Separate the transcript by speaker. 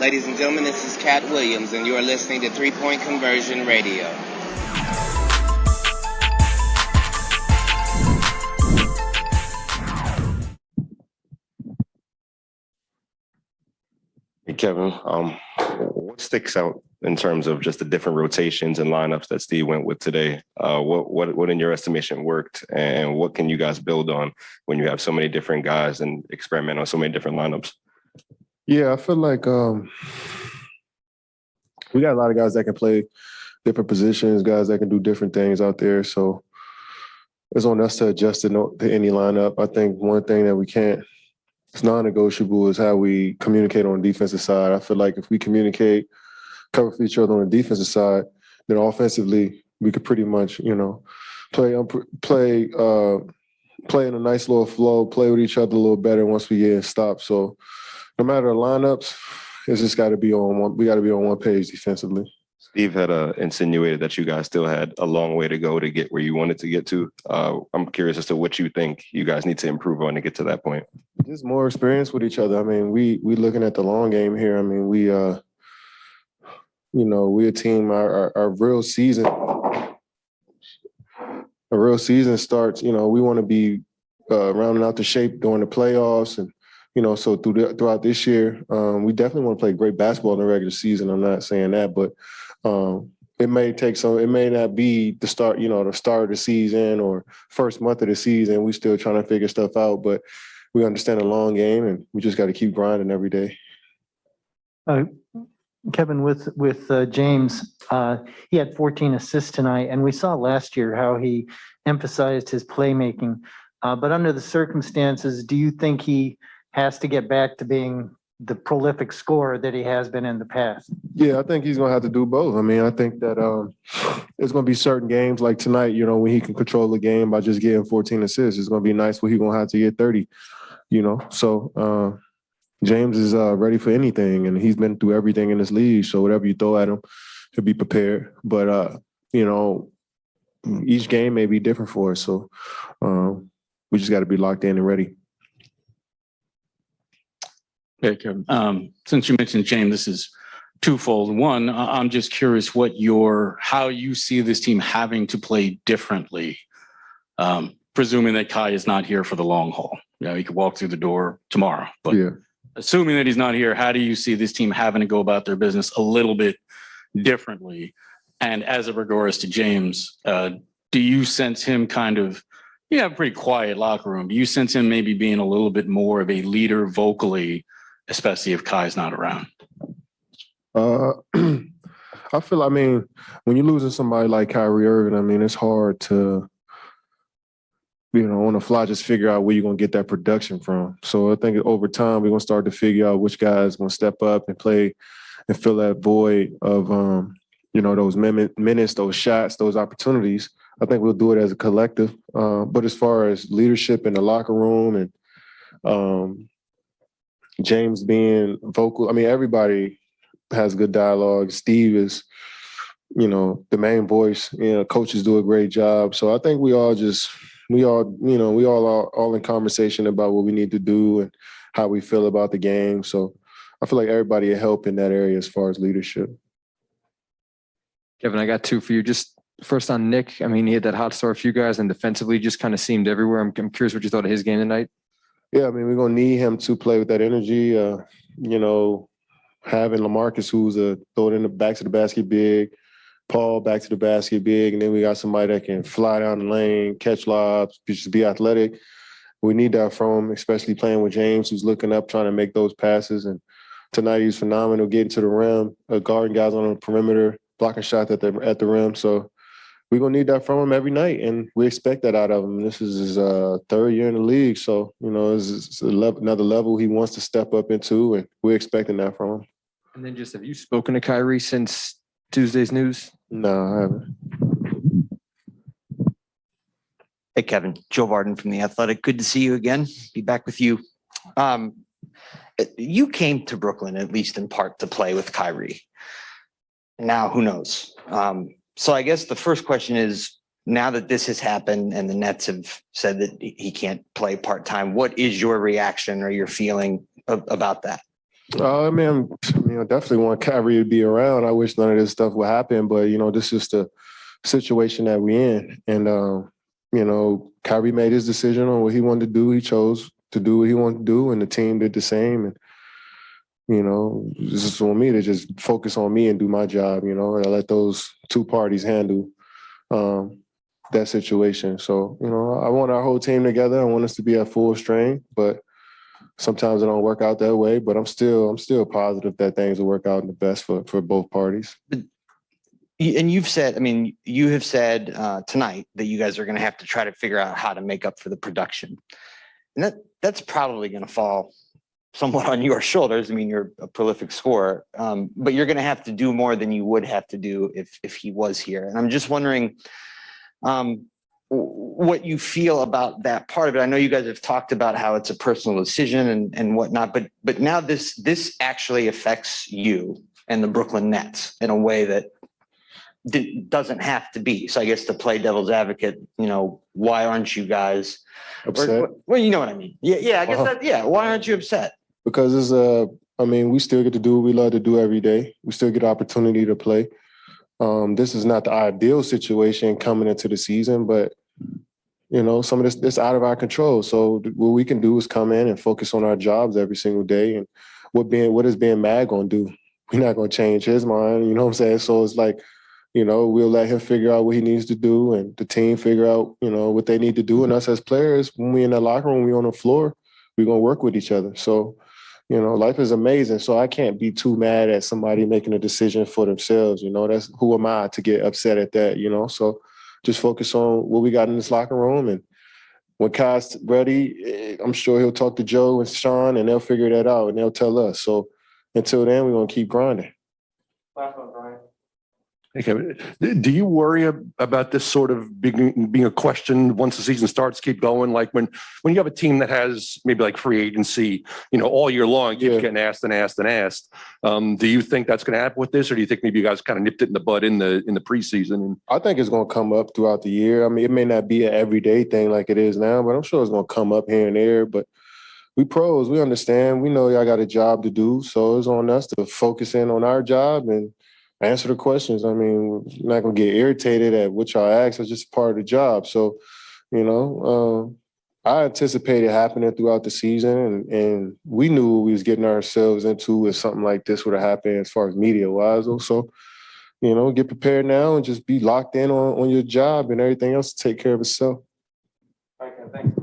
Speaker 1: Ladies and gentlemen, this is Cat Williams, and you are listening to 3-Point Conversion Radio.
Speaker 2: Hey, Kevin, what sticks out in terms of just the different rotations and lineups that Steve went with today? What in your estimation worked, and what can you guys build on when you have so many different guys and experiment on so many different lineups?
Speaker 3: Yeah, I feel like we got a lot of guys that can play different positions, guys that can do different things out there. So it's on us to adjust to any lineup. I think one thing that it's non-negotiable is how we communicate on the defensive side. I feel like if we communicate, cover for each other on the defensive side, then offensively we could pretty much, play in a nice little flow, play with each other a little better once we get in stops. So no matter the lineups, it's just got to be on one. We got to be on one page defensively.
Speaker 2: Steve had insinuated that you guys still had a long way to go to get where you wanted to get to. I'm curious as to what you think you guys need to improve on to get to that point.
Speaker 3: Just more experience with each other. I mean, we looking at the long game here. I mean, we a team. Our real season starts. We want to be rounding out the shape during the playoffs, and so throughout this year, we definitely want to play great basketball in the regular season. I'm not saying that, but it may not be the start of the season or first month of the season. We still trying to figure stuff out, but we understand the long game, and we just got to keep grinding every day.
Speaker 4: Kevin, with James, he had 14 assists tonight, and we saw last year how he emphasized his playmaking. But under the circumstances, do you think he has to get back to being the prolific scorer that he has been in the past?
Speaker 3: Yeah, I think he's going to have to do both. I mean, I think that there's going to be certain games like tonight, when he can control the game by just getting 14 assists. It's going to be nice where he's going to have to get 30, So James is ready for anything, and he's been through everything in this league. So whatever you throw at him, he'll be prepared. But, each game may be different for us. So we just got to be locked in and ready.
Speaker 5: Okay, Kevin. Since you mentioned James, this is twofold. One, I'm just curious how you see this team having to play differently, presuming that Kai is not here for the long haul. He could walk through the door tomorrow. But yeah. Assuming that he's not here, how do you see this team having to go about their business a little bit differently? And as it regards to James, do you sense him you have a pretty quiet locker room. Do you sense him maybe being a little bit more of a leader vocally, especially if Kai's not around?
Speaker 3: I feel, when you're losing somebody like Kyrie Irving, it's hard to, on the fly, just figure out where you're going to get that production from. So I think over time, we're going to start to figure out which guys going to step up and play and fill that void of, those minutes, those shots, those opportunities. I think we'll do it as a collective. But as far as leadership in the locker room and James being vocal, everybody has good dialogue. Steve is, the main voice. Coaches do a great job. So I think we all are in conversation about what we need to do and how we feel about the game. So I feel like everybody will help in that area as far as leadership.
Speaker 6: Kevin, I got two for you. Just first on Nick. He had that hot start for you guys, and defensively just kind of seemed everywhere. I'm curious what you thought of his game tonight.
Speaker 3: Yeah, we're going to need him to play with that energy. Having LaMarcus, who's a throw it in the back to the basket big, Paul back to the basket big, and then we got somebody that can fly down the lane, catch lobs, just be athletic. We need that from him, especially playing with James, who's looking up, trying to make those passes. And tonight he's phenomenal, getting to the rim, guarding guys on the perimeter, blocking shots at the rim. So we're going to need that from him every night, and we expect that out of him. This is his third year in the league, so, it's another level he wants to step up into, and we're expecting that from him.
Speaker 6: And then just, have you spoken to Kyrie since Tuesday's news?
Speaker 3: No, I haven't.
Speaker 7: Hey, Kevin. Joe Varden from The Athletic. Good to see you again. Be back with you. You came to Brooklyn, at least in part, to play with Kyrie. Now, who knows? So I guess the first question is, now that this has happened and the Nets have said that he can't play part-time, what is your reaction or your feeling about that?
Speaker 3: Definitely want Kyrie to be around. I wish none of this stuff would happen, but this is the situation that we're in. And Kyrie made his decision on what he wanted to do. He chose to do what he wanted to do, and the team did the same. And this is on me to just focus on me and do my job. And I let those two parties handle that situation. So I want our whole team together. I want us to be at full strength, but sometimes it don't work out that way, but I'm still positive that things will work out in the best for both parties.
Speaker 7: And you have said tonight that you guys are going to have to try to figure out how to make up for the production. And that's probably going to fall somewhat on your shoulders. I mean, you're a prolific scorer, but you're going to have to do more than you would have to do if he was here. And I'm just wondering what you feel about that part of it. I know you guys have talked about how it's a personal decision and whatnot, but now this actually affects you and the Brooklyn Nets in a way that doesn't have to be. So I guess to play devil's advocate, why aren't you guys
Speaker 3: Upset?
Speaker 7: Well, you know what I mean. Yeah, I guess why aren't you upset?
Speaker 3: Because we still get to do what we love to do every day. We still get opportunity to play. This is not the ideal situation coming into the season, but some of this out of our control. So what we can do is come in and focus on our jobs every single day. And what is being mad going to do? We're not going to change his mind. You know what I'm saying? So it's like, we'll let him figure out what he needs to do, and the team figure out, what they need to do. And us as players, when we in the locker room, we on the floor, we're going to work with each other. So, life is amazing. So I can't be too mad at somebody making a decision for themselves. That's who am I to get upset at that, So just focus on what we got in this locker room. And when Kai's ready, I'm sure he'll talk to Joe and Sean, and they'll figure that out, and they'll tell us. So until then, we're going to keep grinding.
Speaker 7: Last one, Brian.
Speaker 8: Okay. Do you worry about this sort of being a question once the season starts, keep going? Like when you have a team that has maybe like free agency, all year long, keeps getting asked and asked and asked. Do you think that's going to happen with this, or do you think maybe you guys kind of nipped it in the bud in the preseason?
Speaker 3: I think it's going to come up throughout the year. I mean, it may not be an everyday thing like it is now, but I'm sure it's going to come up here and there. But we pros, we understand. We know y'all got a job to do, so it's on us to focus in on our job and answer the questions. I mean, we're not going to get irritated at what y'all ask. It's just part of the job. So, I anticipated happening throughout the season, and we knew what we was getting ourselves into if something like this would have happened as far as media-wise. So, get prepared now and just be locked in on your job, and everything else to take care of itself.
Speaker 7: Okay, thanks.